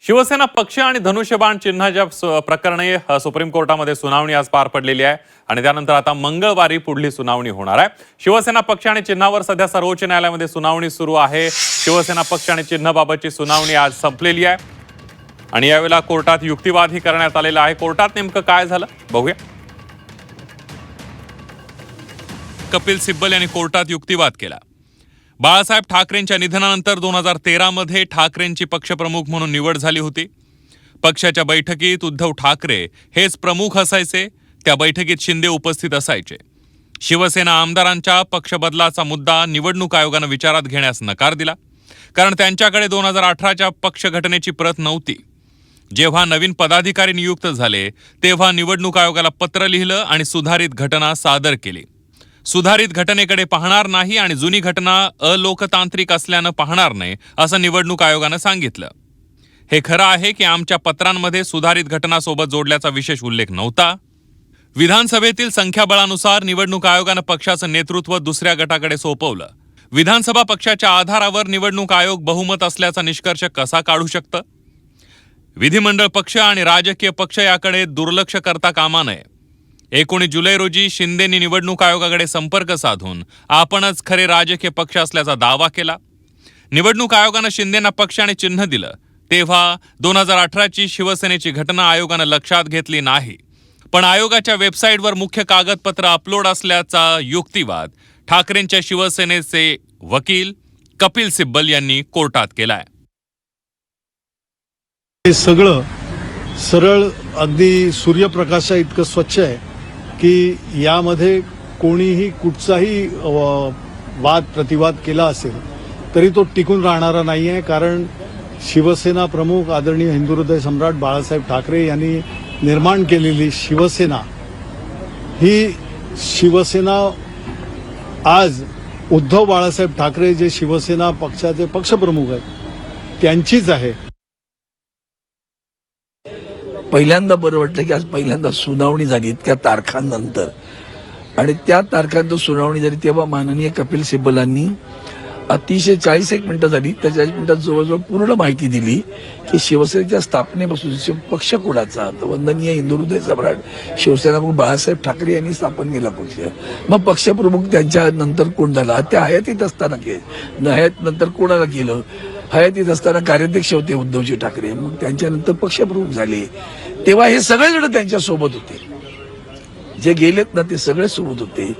शिवसेना पक्ष आणि धनुष्यबाण चिन्हाच्या प्रकरणी सुप्रीम कोर्टामध्ये सुनावणी आज पार पडलेली आहे आणि त्यानंतर आता मंगळवारी पुढली सुनावणी होणार आहे। शिवसेना पक्ष आणि चिन्हावर सध्या सर्वोच्च न्यायालयामध्ये सुनावणी सुरू आहे। शिवसेना पक्ष आणि चिन्हाबाबतची सुनावणी आज संपलेली आहे आणि यावेळेला कोर्टात युक्तिवादही करण्यात आलेला आहे। कोर्टात नेमकं काय झालं बघूया। कपिल सिब्बल यांनी कोर्टात युक्तिवाद केला। बाळासाहेब ठाकरेंच्या निधनानंतर 2013 मध्ये ठाकरेंची पक्षप्रमुख म्हणून निवड झाली होती। पक्षाच्या बैठकीत उद्धव ठाकरे हेच प्रमुख असायचे। त्या बैठकीत शिंदे उपस्थित असायचे। शिवसेना आमदारांच्या पक्षबदलाचा मुद्दा निवडणूक आयोगाने विचारात घेण्यास नकार दिला, कारण त्यांच्याकडे 2018च्या पक्ष घटनेची प्रत नव्हती। जेव्हा नवीन पदाधिकारी नियुक्त झाले तेव्हा निवडणूक आयोगाला पत्र लिहिलं आणि सुधारित घटना सादर केली। सुधारित घटनेकडे पाहणार नाही आणि जुनी घटना अलोकतांत्रिक असल्यानं पाहणार नाही असं निवडणूक आयोगानं सांगितलं। हे खरं आहे की आमच्या पत्रांमध्ये सुधारित घटनासोबत जोडल्याचा विशेष उल्लेख नव्हता। विधानसभेतील संख्याबळानुसार निवडणूक आयोगानं पक्षाचं नेतृत्व दुसऱ्या गटाकडे सोपवलं। विधानसभा पक्षाच्या आधारावर निवडणूक आयोग बहुमत असल्याचा निष्कर्ष कसा काढू शकतं? विधिमंडळ पक्ष आणि राजकीय पक्ष याकडे दुर्लक्ष करता कामा नये। 19 जुलै रोजी शिंदेंनी निवडणूक आयोगाकडे संपर्क साधून आपणच खरे राजकीय पक्ष असल्याचा दावा केला। निवडणूक आयोगानं शिंदेंना पक्ष आणि चिन्ह दिलं तेव्हा 2018ची शिवसेनेची घटना आयोगानं लक्षात घेतली नाही, पण आयोगाच्या वेबसाईटवर मुख्य कागदपत्र अपलोड असल्याचा युक्तिवाद ठाकरेंच्या शिवसेनेचे वकील कपिल सिब्बल यांनी कोर्टात केलाय। हे सगळं सरळ अगदी सूर्यप्रकाशा इतकं स्वच्छ आहे की यामध्ये कोणीही कुठचाही वाद प्रतिवाद केला असेल तरी तो टिकून राहणारा नाही आहे। कारण शिवसेना प्रमुख आदरणीय हिंदुहृदय सम्राट बाळासाहेब ठाकरे यांनी निर्माण केलेली शिवसेना ही शिवसेना आज उद्धव बाळासाहेब ठाकरे जे शिवसेना पक्षाचे पक्षप्रमुख आहेत त्यांचीच आहे। पहिल्यांदा बरं वाटलं की आज पहिल्यांदा सुनावणी झाली इतक्या तारखांनंतर, आणि त्या तारखांनंतर सुनावणी झाली तेव्हा माननीय कपिल सिब्बलांनी अतिशय 41 मिनिटं झाली, त्या 40 मिनिटात जवळजवळ पूर्ण माहिती दिली की शिवसेनेच्या स्थापनेपासून पक्ष कुणाचा, तर वंदनीय हिंदुहृदय सम्राट शिवसेना प्रमुख बाळासाहेब ठाकरे यांनी स्थापन केला पक्ष। मग पक्षप्रमुख त्यांच्या नंतर कोण झाला? त्या हयातीत असताना हयात नंतर कोणाला केलं? हयातीत असताना कार्याध्यक्ष होते उद्धवजी ठाकरे, मग त्यांच्यानंतर पक्षप्रमुख झाले तेव्हा हे सगळेजण त्यांच्या सोबत होते। जे गेलेत ना ते सगळे सोबत होते।